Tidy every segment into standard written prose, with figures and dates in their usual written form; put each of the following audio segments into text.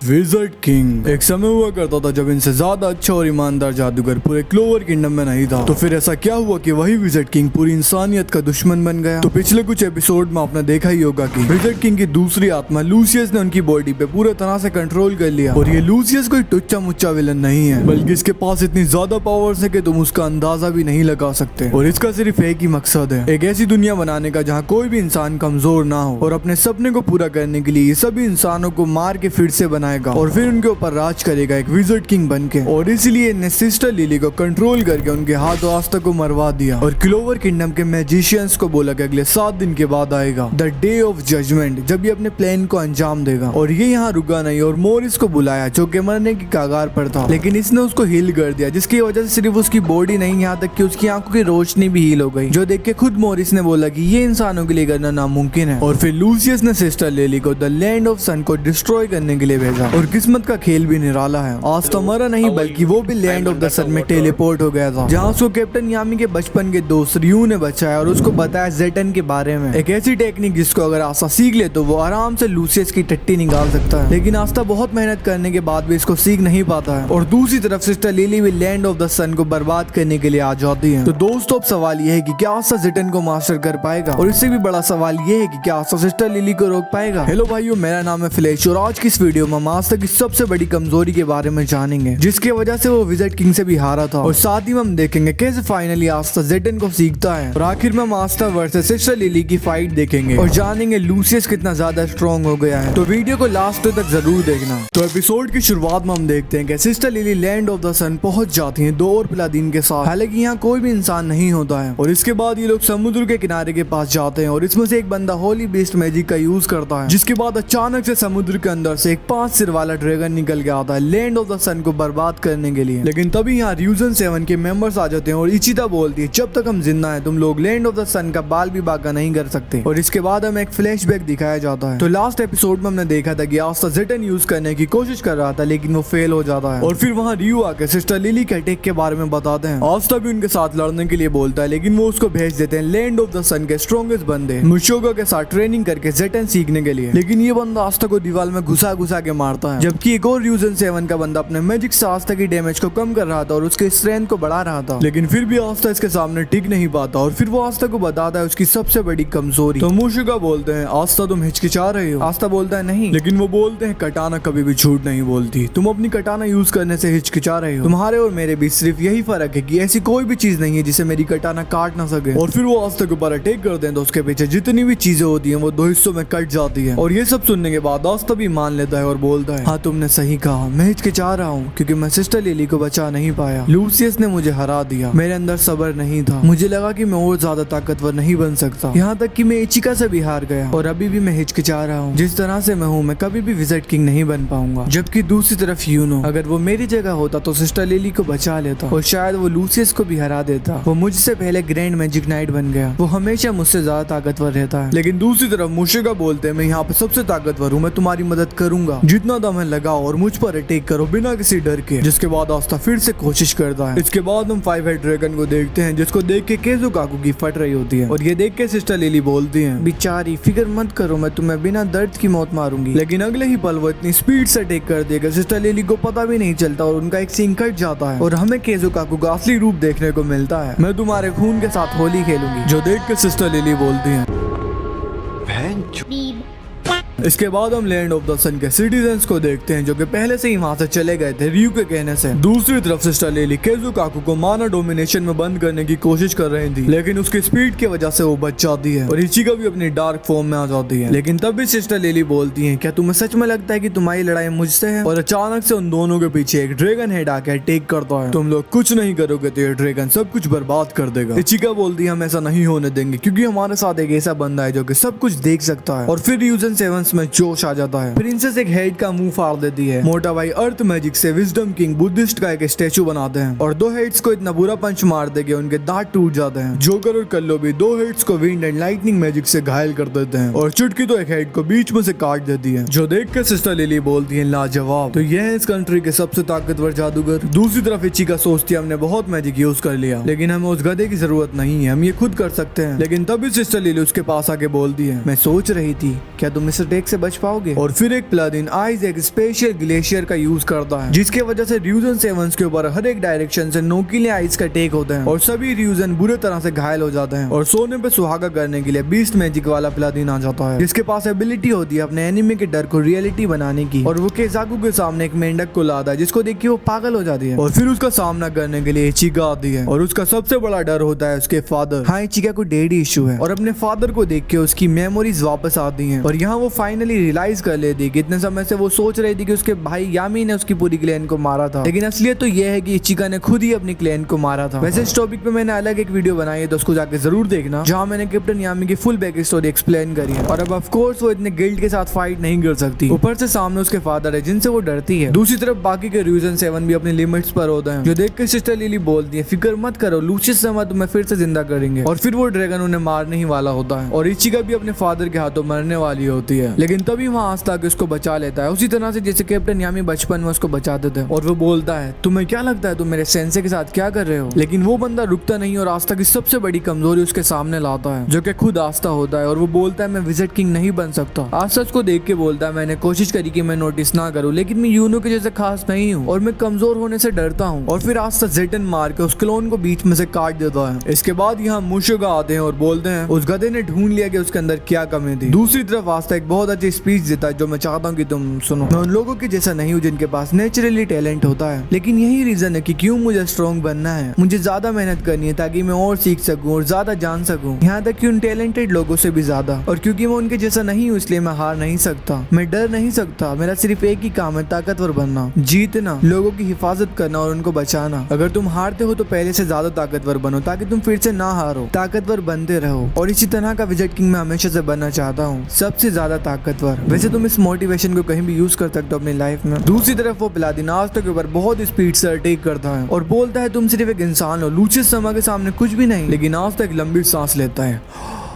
Wizard king एक समय हुआ करता था जब इनसे ज्यादा अच्छा और ईमानदार जादूगर पूरे क्लोवर किंगडम में नहीं था। तो फिर ऐसा क्या हुआ कि वही विज़र्ड किंग पूरी इंसानियत का दुश्मन बन गया। तो पिछले कुछ एपिसोड में आपने देखा ही होगा कि विज़र्ड किंग की दूसरी आत्मा लूसियस ने उनकी बॉडी पे पूरे तरह से कंट्रोल कर लिया। और ये लूसियस कोई टुच्चा मुच्चा विलन नहीं है, बल्कि इसके पास इतनी ज्यादा पावर्स है कि तुम उसका अंदाजा भी नहीं लगा सकते। और इसका सिर्फ एक ही मकसद है, एक ऐसी दुनिया बनाने का जहाँ कोई भी इंसान कमजोर ना हो। और अपने सपने को पूरा करने के लिए ये सभी इंसानों को मार के फिर से बनाएगा और फिर उनके ऊपर राज करेगा एक विज़र्ड किंग बनके। और इसलिए ने सिस्टर लिली को कंट्रोल करके उनके हाथों आस्था को मरवा दिया और क्लोवर किंगडम के मैजिशियंस को बोला कि अगले 7 दिन के बाद आएगा द डे ऑफ जजमेंट, जब ये अपने प्लान को अंजाम देगा। और ये यहाँ रुका नहीं और मोरिस को बुलाया जो कि मरने की कगार पर था, लेकिन इसने उसको हील कर दिया, जिसकी वजह से सिर्फ उसकी बॉडी नहीं यहाँ तक कि उसकी आंखों की रोशनी भी हील हो गई, जो देख के खुद मोरिस ने बोला कि ये इंसानों के लिए करना नामुमकिन है। और फिर लूसियस ने सिस्टर लिली को द लैंड ऑफ सन को डिस्ट्रॉय करने के लिए भेजा। और किस्मत का खेल भी निराला है, आज तो मरा नहीं बल्कि वो भी लैंड ऑफ द सन में टेलीपोर्ट हो गया था, जहाँ उसको कैप्टन यामी के बचपन के दोस्त रियू ने बचाया और उसको बताया जेटन के बारे में, एक ऐसी टेक्निक जिसको अगर आस्था सीख ले तो वो आराम से लूसियस की टट्टी निकाल सकता है। लेकिन आस्था बहुत मेहनत करने के बाद भी इसको सीख नहीं पाता है। और दूसरी तरफ सिस्टर लिली भी लैंड ऑफ द सन को बर्बाद करने के लिए आ जाती है। तो दोस्तों अब सवाल ये है कि क्या आस्था जेटन को मास्टर कर पाएगा, और इससे भी बड़ा सवाल ये है कि क्या आस्था सिस्टर लिली को रोक पाएगा। हेलो भाइयों, मेरा नाम है फ्लैश और आज की इस वीडियो में हम आस्था की सबसे बड़ी कमजोरी के बारे में जानेंगे, जिसकी वजह से वो विज़र्ड किंग से भी हारा था। और साथ ही में हम देखेंगे कैसे फाइनली आस्था जेटन को सीखता है। और आखिर में हम आस्था वर्सेस सिस्टर लिली की फाइट देखेंगे और जानेंगे लूसियस कितना ज्यादा स्ट्रॉन्ग हो गया है। तो वीडियो को लास्ट तक जरूर देखना। तो एपिसोड की शुरुआत में हम देखते हैं कि sister Lily land of the sun पहुंच जाती हैं 2 और पलादीन के साथ। हालांकि यहाँ कोई भी इंसान नहीं होता है। और इसके बाद ये लोग समुद्र के किनारे के पास जाते हैं और इसमें से एक बंदा होली बेस्ड मैजिक का यूज करता है, जिसके बाद अचानक से समुद्र के अंदर से एक 5 सिर वाला ड्रैगन निकल के आता है लैंड ऑफ द सन को बर्बाद करने के लिए। लेकिन तभी यहाँ र्यूजन 7 के मेंबर्स आ जाते हैं और इचिता बोलती है जब तक हम जिंदा हैं तुम लोग लैंड ऑफ द सन का बाल भी बाका नहीं कर सकते। और इसके बाद हमें एक फ्लैशबैक दिखाया जाता है। तो लास्ट एपिसोड में हमने देखा था कि आस्था जेटन यूज करने की कोशिश कर रहा था, लेकिन वो फेल हो जाता है। और फिर वहाँ रियू आके सिस्टर लिली के अटैक के बारे में बताते हैं। आस्था भी उनके साथ लड़ने के लिए बोलता है, लेकिन वो उसको भेज देते हैं लैंड ऑफ द सन के स्ट्रॉन्गेस्ट बंदे मुशोगा के साथ ट्रेनिंग करके जेटन सीखने के लिए। लेकिन ये बंदा आस्था को दीवार में घुसा घुसा के मारता है, जबकि एक और र्यूजन 7 का बंदा अपने मैजिक से आस्था की डैमेज को कम कर रहा था और उसके स्ट्रेंथ को बढ़ा रहा था। लेकिन फिर भी आस्था इसके सामने टिक नहीं पाता और फिर वो आस्था को बताता है उसकी सबसे बड़ी कमजोरी। तो मुशोगा बोलते हैं आस्था तुम हिचकिचा रहे हो। आस्था बोलता है नहीं, लेकिन वो बोलते हैं कटाना कभी भी झूठ नहीं बोलती, तुम अपनी कटाना यूज करने से हिचकिचा रहे हो। तुम्हारे और मेरे बीच सिर्फ यही फर्क है कि ऐसी कोई भी चीज नहीं है जिसे मेरी कटाना काट ना सके। और फिर वो आस्था के ऊपर अटैक करते हैं तो उसके पीछे जितनी भी चीजें होती हैं वो 2 हिस्सों में कट जाती है। और ये सब सुनने के बाद आस्था भी मान लेता है और बोलता है हाँ तुमने सही कहा, मैं हिचकिचा रहा हूँ क्योंकि मैं सिस्टर लिली को बचा नहीं पाया। लूसियस ने मुझे हरा दिया, मेरे अंदर सब्र नहीं था, मुझे लगा कि मैं और ज्यादा ताकतवर नहीं बन सकता, यहाँ तक कि मैं इचिका से भी हार गया। और अभी भी मैं हिचकिचा रहा हूँ, जिस तरह से मैं हूँ मैं कभी भी विज़र्ड किंग नहीं बन पाऊंगा। जबकि दूसरी तरफ यूनो, अगर वो मेरी जगह होता तो सिस्टर लिली को बचा लेता और शायद वो लूसियस को भी हरा देता। वो मुझसे पहले ग्रैंड मैजिक नाइट बन गया, वो हमेशा मुझसे ज्यादा ताकतवर रहता है। लेकिन दूसरी तरफ मुशोगा बोलते हैं मैं यहाँ पे सबसे ताकतवर हूँ, मैं तुम्हारी मदद करूंगा, जितना दम है लगाओ और मुझ पर अटैक करो बिना किसी डर के। जिसके बाद आस्था फिर से कोशिश करता है। इसके बाद हम 5 हेड ड्रैगन को देखते हैं, जिसको देख के केजुकाकू की फट रही होती है। और ये देख के सिस्टर लिली बोलती है बेचारी फिक्र मत करो, मैं तुम्हें बिना दर्द की मौत मारूंगी। लेकिन अगले ही पल वो इतनी स्पीड से अटैक कर देगा सिस्टर लिली को पता भी नहीं चलता और उनका एक सींग कट जाता है और हमें केजुकाकू का असली रूप देखने को मिलता है। मैं तुम्हारे खून के साथ होली खेलूंगी, जो देख के सिस्टर लिली बोलती है। इसके बाद हम लैंड ऑफ द सन के सिटीजन्स को देखते हैं जो कि पहले से ही वहां से चले गए थे रियू के कहने से। दूसरी तरफ सिस्टर लिली केजुकाकू को माना डोमिनेशन में बंद करने की कोशिश कर रही थी, लेकिन उसकी स्पीड की वजह से वो बच जाती है और इचिका भी अपनी डार्क फॉर्म में आ जाती है। लेकिन तब भी सिस्टर लिली बोलती है क्या तुम्हें सच में लगता है कि तुम्हारी लड़ाई मुझसे है? और अचानक से उन दोनों के पीछे एक ड्रैगन हेड आके अटैक करता है। तुम लोग कुछ नहीं करोगे तो ये ड्रैगन सब कुछ बर्बाद कर देगा। इचिका बोलती है हम ऐसा नहीं होने देंगे क्योंकि हमारे साथ एक ऐसा बंदा है जो कि सब कुछ देख सकता है। और फिर र्यूजन 7 में जोश आ जाता है। प्रिंसेस एक हेड का मुंह फाड़ देती है। मोटा भाई अर्थ मैजिक से विजडम किंग बुद्धिस्ट का एक स्टैचू बनाते हैं और 2 हेड्स को इतना बुरा पंच मार दे कि उनके दांत टूट जाते हैं। जोकर और कल्लो भी 2 हेड्स को विंड एंड लाइटनिंग मैजिक से घायल कर देते हैं और चुटकी तो एक हेड को बीच में से काट देती है, जो देख कर सिस्टर लिली बोलती है लाजवाब। तो यह है इस कंट्री के सबसे ताकतवर जादूगर। दूसरी तरफ इचिका सोचती है हमने बहुत मैजिक यूज कर लिया, लेकिन हमें उस गधे की जरूरत नहीं है, हम ये खुद कर सकते हैं। लेकिन तभी सिस्टर लिली उसके पास आके बोलती है मैं सोच रही थी क्या तुम इस अटैक से बच पाओगे। और फिर एक प्लादिन आइस एक स्पेशल ग्लेशियर का यूज करता है, जिसके वजह से र्यूजन सेवंस के ऊपर हर एक डायरेक्शन से नोकीले आइस का अटैक होते हैं और सभी र्यूजन बुरे तरह से घायल हो जाते हैं। और सोने पे सुहागा करने के लिए बीस्ट मैजिक वाला प्लादिन आ जाता है, जिसके पास एबिलिटी होती है अपने एनिमी के डर को रियलिटी बनाने की। और वो केजाकू के सामने एक मेंढक को लाता है, जिसको देख के वो पागल हो जाती है। और फिर उसका सामना करने के लिए इचिका आती है और उसका सबसे बड़ा डर होता है उसके फादर। हाँ, इचिका को डैडी इशू है और अपने फादर को देख के उसकी मेमोरीज वापस आती हैं। और यहाँ वो फाइनली रियलाइज कर लेती है कि इतने समय से वो सोच रही थी कि उसके भाई यामी ने उसकी पूरी क्लैन को मारा था, लेकिन असलियत तो ये है कि इचिका ने खुद ही अपनी क्लैन को मारा था। वैसे इस टॉपिक पे मैंने अलग एक वीडियो बनाई है, तो उसको जाके जरूर देखना, जहाँ मैंने कैप्टन यामी की फुल बैक स्टोरी एक्सप्लेन करी है। और अब ऑफ कोर्स वो इतने गिल्ड के साथ फाइट नहीं कर सकती, ऊपर से सामने उसके फादर है जिनसे वो डरती है। दूसरी तरफ बाकी के र्यूजन 7 भी अपनी लिमिट्स पर होते हैं, जो देख के सिस्टर लिली बोलती है फिक्र मत करो, लूसियस समय तुम्हें फिर से जिंदा करेंगे। और फिर वो ड्रैगन उन्हें मारने ही वाला होता है और इचिका भी अपने फादर के हाथों मरने वाली होती है, लेकिन तभी वहाँ आस्ता के उसको बचा लेता है, उसी तरह से जैसे कैप्टन यामी बचपन में उसको बचाते थे। और वो बोलता है तुम्हें क्या लगता है तुम मेरे सेंसे के साथ क्या कर रहे हो, लेकिन वो बंदा रुकता नहीं और आस्था की सबसे बड़ी कमजोरी उसके सामने लाता है, जो कि खुद आस्था होता है। और वो बोलता है मैं विजिट किंग नहीं बन सकता। आस्था उसको देख के बोलता है मैंने कोशिश करी कि मैं नोटिस ना करूं, लेकिन मैं यूनो के जैसे खास नहीं हूं और मैं कमजोर होने से डरता हूं। और फिर आस्था जेटन मार के उस क्लोन को बीच में से काट देता है। इसके बाद यहाँ मुशोगा आते हैं और बोलते हैं उस गधे ने ढूंढ लिया कि उसके अंदर क्या कमी थी। दूसरी तरफ आस्था एक बहुत अच्छी स्पीच देता है, जो मैं चाहता हूँ कि तुम सुनो। मैं उन लोगों के जैसा नहीं हूँ जिनके पास नेचुरली टैलेंट होता है, लेकिन यही रीजन है कि क्यों मुझे स्ट्रॉन्ग बनना है। मुझे ज्यादा मेहनत करनी है ताकि मैं और सीख सकूं और ज्यादा जान सकूं, यहाँ तक कि उन टैलेंटेड लोगों से भी ज्यादा। और क्योंकि मैं उनके जैसा नहीं हूँ इसलिए मैं हार नहीं सकता, मैं डर नहीं सकता। मेरा सिर्फ एक ही काम है, ताकतवर बनना, जीतना, लोगों की हिफाजत करना और उनको बचाना। अगर तुम हारते हो तो पहले से ज्यादा ताकतवर बनो ताकि तुम फिर से ना हारो, ताकतवर बनते रहो। और इसी तरह का विजिट किंग मैं हमेशा से बनना चाहता हूँ, सबसे ज्यादा ताकतवर। वैसे तुम इस मोटिवेशन को कहीं भी यूज कर सकते हो अपनी लाइफ में। दूसरी तरफ वो प्लादिन आस्था के ऊपर बहुत स्पीड से अटैक करता है और बोलता है तुम सिर्फ एक इंसान हो, लूसियस समय के सामने कुछ भी नहीं। लेकिन आस्था एक लंबी सांस लेता है।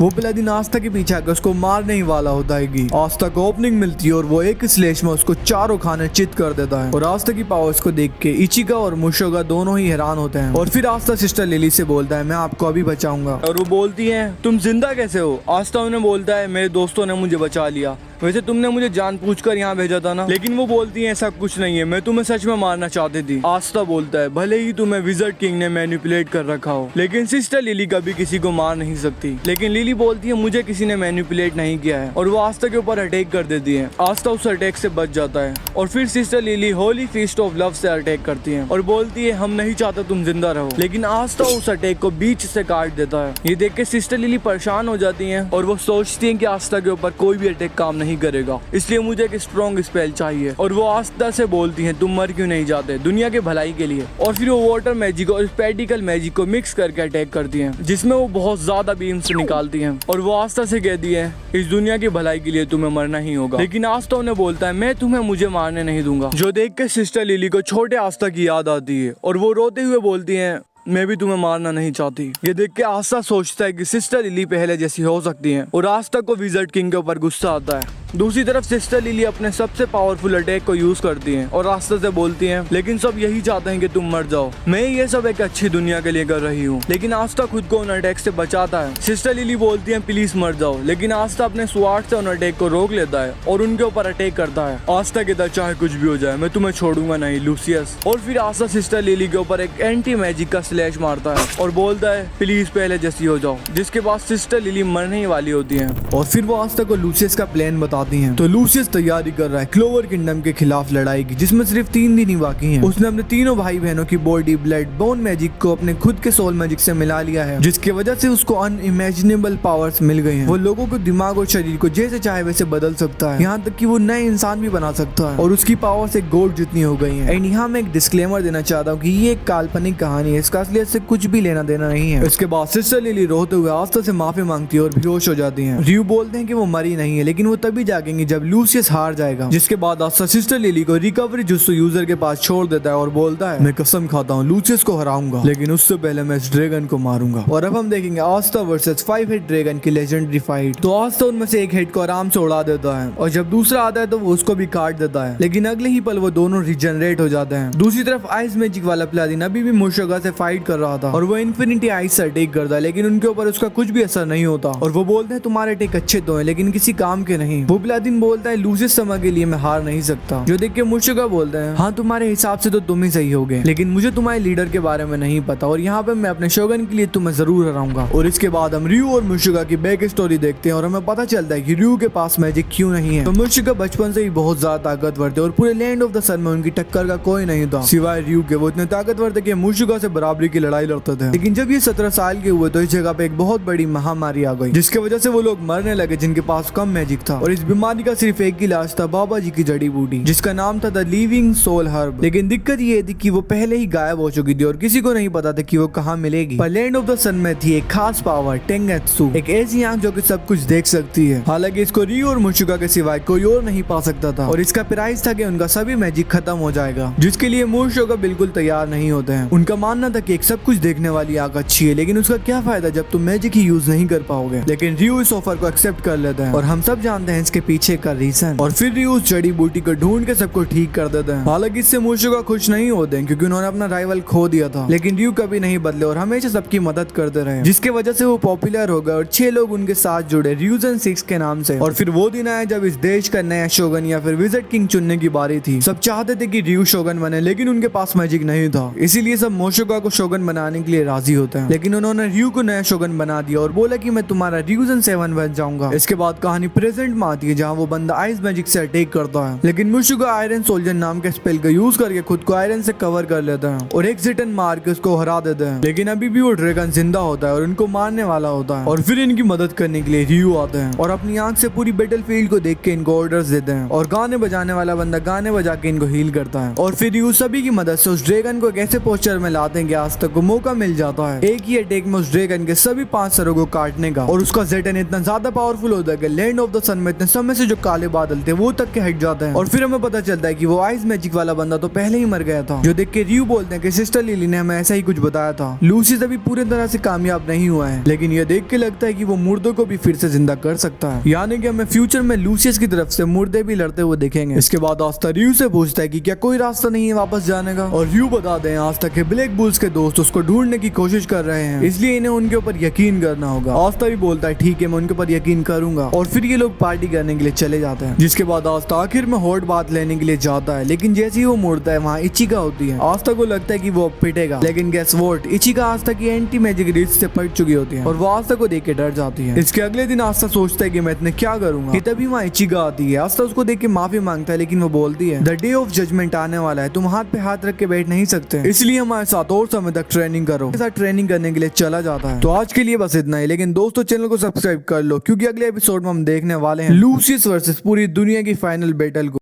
वो प्लादिन आस्था के पीछे आकर उसको मारने ही वाला होता है। आस्था को ओपनिंग मिलती है और वो एक स्लेश में उसको चारों खाने चित कर देता है। और आस्था की पावर्स को देख के इचिका और मुशोगा दोनों ही हैरान होते हैं। और फिर आस्था सिस्टर लिली से बोलता है मैं आपको अभी बचाऊंगा। और वो बोलती है तुम जिंदा कैसे हो। आस्था उन्हें बोलता है मेरे दोस्तों ने मुझे बचा लिया, वैसे तुमने मुझे जानबूझकर यहाँ भेजा था ना। लेकिन वो बोलती है ऐसा कुछ नहीं है, मैं तुम्हें सच में मारना चाहती थी। आस्था बोलता है भले ही तुम्हें विज़र्ड किंग ने मैनिपुलेट कर रखा हो, लेकिन सिस्टर लिली कभी किसी को मार नहीं सकती। लेकिन लिली बोलती है मुझे किसी ने मैनिपुलेट नहीं किया है और वो आस्था के ऊपर अटैक कर देती है। आस्था उस अटैक से बच जाता है और फिर sister lily Holi feast of love से अटैक करती है और बोलती है हम नहीं चाहते तुम जिंदा रहो। लेकिन आस्था उस अटैक को बीच से काट देता है। ये देख के सिस्टर लिली परेशान हो जाती है और वो सोचती है कि आस्था के ऊपर कोई भी अटैक काम नहीं करेगा, इसलिए मुझे एक स्ट्रॉन्ग स्पेल चाहिए। और वो आस्था से बोलती हैं तुम मर क्यों नहीं जाते दुनिया के भलाई के लिए। और फिर वो वाटर मैजिक और स्पेटिकल मैजिक को मिक्स करके अटैक करती हैं, जिसमें वो बहुत ज्यादा बीम्स निकालती हैं। और वो आस्था से कहती है इस दुनिया की भलाई के लिए तुम्हें मरना ही होगा। लेकिन आस्था उन्हें बोलता है मैं तुम्हें मुझे मारने नहीं दूंगा, जो देख के सिस्टर लिली को छोटे आस्था की याद आती है और वो रोते हुए बोलती है मैं भी तुम्हें मारना नहीं चाहती। ये देख के आस्था सोचता है कि सिस्टर लिली पहले जैसी हो सकती है और आस्था को विज़र्ड किंग के ऊपर गुस्सा आता है। दूसरी तरफ सिस्टर लिली अपने सबसे पावरफुल अटैक को यूज करती हैं और आस्था से बोलती हैं लेकिन सब यही चाहते हैं कि तुम मर जाओ, मैं ये सब एक अच्छी दुनिया के लिए कर रही हूँ। लेकिन आस्था खुद को उन अटैक से बचाता है। सिस्टर लिली बोलती है प्लीज मर जाओ, लेकिन आस्था अपने स्वार्थ से उन अटैक को रोक लेता है और उनके ऊपर अटैक करता है। आस्था कहता है चाहे कुछ भी हो जाए मैं तुम्हें छोड़ूंगा नहीं लूसियस। और फिर आस्था सिस्टर लिली के ऊपर एक एंटी मैजिक का स्लैश मारता है और बोलता है प्लीज पहले जैसी हो जाओ, जिसके बाद सिस्टर लिली मरने ही वाली होती है। और फिर वो आस्था को लूसियस का प्लान बताती है। तो लूसियस तैयारी कर रहा है क्लोवर किंगडम के खिलाफ लड़ाई की, जिसमें सिर्फ 3 दिन ही बाकी हैं। उसने अपने तीनों भाई बहनों की बॉडी ब्लड बोन मैजिक को अपने खुद के सोल मैजिक से मिला लिया है, जिसकी वजह से उसको अनइमेजिनेबल पावर्स मिल गई हैं। वो लोगों को दिमाग और शरीर को जैसे चाहे वैसे बदल सकता है, यहाँ तक कि वो नए इंसान भी बना सकता है और उसकी पावर्स एक गोल्ड जितनी हो गई है। एंड यहाँ मैं एक डिस्क्लेमर देना चाहता हूँ कि ये एक काल्पनिक कहानी है, इसका असलियत से कुछ भी लेना देना नहीं है। इसके बाद सिस्टर लिली रोते हुए आस्था से माफी मांगती है और बेहोश हो जाती है। रियू बोलते हैं कि वो मरी नहीं है, लेकिन वो तभी जागेंगे जब लूसियस हार जाएगा। जिसके बाद आस्था सिस्टर लिली को रिकवरी जुत्सु यूजर के पास छोड़ देता है और बोलता है मैं कसम खाता हूँ लूसियस को हराऊंगा, लेकिन उससे पहले मैं इस ड्रैगन को मारूंगा। और अब हम देखेंगे आस्था वर्सेस 5 हेड ड्रैगन की लेजेंडरी फाइट। तो आस्था उनमें से एक हेड को आराम से उड़ा देता है और जब दूसरा आता है तो वो उसको भी काट देता है, लेकिन अगले ही पल वो दोनों रिजनरेट हो जाते हैं। दूसरी तरफ आइस मैजिक वाला प्लादिन अभी भी मुशोगा से फाइट कर रहा था और वो इन्फिनिटी आइस से अटैक करता है, लेकिन उनके ऊपर उसका कुछ भी असर नहीं होता। और वो बोलते हैं तुम्हारे अटैक अच्छे तो हैं लेकिन किसी काम के नहीं। वो प्लातिन बोलता है लूसियस समय के लिए मैं हार नहीं सकता। जो देख के मुशिका बोलते हैं हाँ तुम्हारे हिसाब से तो तुम ही सही होगे, लेकिन मुझे तुम्हारे लीडर के बारे में नहीं पता और यहाँ पे मैं अपने शोगन के लिए तुम्हें जरूर हराऊंगा। और इसके बाद हम रियू और मुशिका की बैक स्टोरी देखते हैं और हमें पता चलता है कि रियू के पास मैजिक क्यों नहीं है। तो मुशिका बचपन से ही बहुत ज्यादा ताकतवर थे और पूरे लैंड ऑफ द सन में उनकी टक्कर का कोई नहीं था सिवाय रियू के। वो इतने ताकतवर थे कि मुशिका से बराबरी की लड़ाई लड़ते थे। लेकिन जब ये 17 साल के हुए तो इस जगह पे एक बहुत बड़ी महामारी आ गई जिसकी वजह से वो लोग मरने लगे जिनके पास कम मैजिक था। और इस बीमारी का सिर्फ एक ही इलाज था, बाबा जी की जड़ी बूटी जिसका नाम था द लिविंग सोल हर्ब। लेकिन दिक्कत ये थी कि वो पहले ही गायब हो चुकी थी और किसी को नहीं पता था कि वो कहाँ मिलेगी। पर लैंड ऑफ द सन में थी एक खास पावर टेंगेत्सु, एक ऐसी आंख जो कि सब कुछ देख सकती है। हालांकि इसको रियू और मुशिका के सिवाय कोई और नहीं पा सकता था और इसका प्राइस था कि उनका सभी मैजिक खत्म हो जाएगा, जिसके लिए मुशिका बिल्कुल तैयार नहीं होते हैं। उनका मानना था कि एक सब कुछ देखने वाली आंख अच्छी है, लेकिन उसका क्या फायदा जब तुम मैजिक ही यूज नहीं कर पाओगे। लेकिन रियू इस ऑफर को एक्सेप्ट कर लेता है और हम सब जानते हैं इसके पीछे का रीजन। और फिर रियू उस जड़ी बूटी को ढूंढ के सबको ठीक कर देते हैं। हालांकि इससे मुशिका खुश नहीं होते हैं क्योंकि उन्होंने अपना राइवल खो दिया था, लेकिन रियू कभी नहीं बदले और हमेशा सबकी मदद करते रहे, जिसके वजह से वो पॉपुलर हो गए और 6 लोग उनके साथ जुड़े रियूजन 6 के नाम से। और फिर वो दिन आया जब इस देश का नया शोगन या फिर विजिट किंग चुनने की बारी थी। सब चाहते थे कि रियू शोगन बने, लेकिन उनके पास मैजिक नहीं था, इसीलिए सब मुशिका को शोगन बनाने के लिए राजी होते हैं। लेकिन उन्होंने रियू को नया शोगन बना दिया और बोला कि मैं तुम्हारा रियूजन 7 बन जाऊंगा। इसके बाद कहानी प्रेजेंट में आती है जहाँ वो बंदा आइस मैजिक से अटैक करता है, लेकिन मुशिका आयरन सोल्जर नाम के स्पेल का यूज करके खुद को आयरन से कवर कर लेता है और एक जिटन मार के उसको हरा देते हैं। लेकिन अभी भी वो ड्रैगन जिंदा होता है और उनको मारने वाला होता है। और फिर इनकी मदद करने के लिए रियू आते हैं और अपनी आंख से पूरी बैटलफील्ड को देख के इनको ऑर्डर्स देते हैं और गाने बजाने वाला बंदा गाने बजा के इनको हील करता है। और फिर रियू सभी की मदद से उस ड्रैगन को एक ऐसे पोस्टर में लाते हैं कि आज तक को मौका मिल जाता है एक ही अटैक में उस ड्रैगन के सभी 5 सरों को काटने का। और उसका जेटन इतना ज्यादा पावरफुल होता है कि लैंड ऑफ द सन में इतने समय से जो काले बादल थे वो तक के हट जाते हैं। और फिर हमें पता चलता है कि वो आइस मैजिक वाला बंदा तो पहले ही मर गया था। जो देख के रियू बोलते हैं कि सिस्टर लिली ने हमें ऐसा ही कुछ बताया था। लूसियस अभी पूरी तरह से कामयाब नहीं हुआ है, लेकिन ये देख के लगता है कि वो मुर्दों को भी फिर से जिंदा कर सकता है, यानी कि हमें फ्यूचर में लूसियस की तरफ से मुर्दे भी लड़ते हुए देखेंगे। इसके बाद आस्था रियू से पूछता है कि क्या कोई रास्ता नहीं है वापस जाने का, और रियू बताते हैं आस्था के ब्लैक बुल्स के दोस्त उसको ढूंढने की कोशिश कर रहे हैं, इसलिए इन्हें उनके ऊपर यकीन करना होगा। आस्था भी बोलता है ठीक है मैं उनके ऊपर यकीन करूंगा। और फिर ये लोग पार्टी करने के लिए चले जाते हैं, जिसके बाद आस्था आखिर में हॉट बात लेने के लिए जाता है, लेकिन जैसे ही वो मुड़ता है वहाँ इचिका होती है। आस्था को लगता है कि वो पिटेगा, लेकिन गेस व्हाट, इचिका आस्था की एंटी मैजिक रीच से पट चुकी होती है और वो आस्था को देख के डर जाती है। इसके अगले दिन आस्था सोचता है कि मैं इतने क्या करूंगा कि तभी वहाँ इचिका आती है। आस्था उसको देख के माफी मांगता है, लेकिन वो बोलती है द डे ऑफ जजमेंट आने वाला है, तुम हाथ पे हाथ रख के बैठ नहीं सकते, इसलिए हमारे साथ और समय तक ट्रेनिंग करो। साथ ट्रेनिंग करने के लिए चला जाता है। तो आज के लिए बस इतना ही, लेकिन दोस्तों चैनल को सब्सक्राइब कर लो क्योंकि अगले एपिसोड में हम देखने वाले हैं लूसियस वर्सेस पूरी दुनिया की फाइनल बैटल को।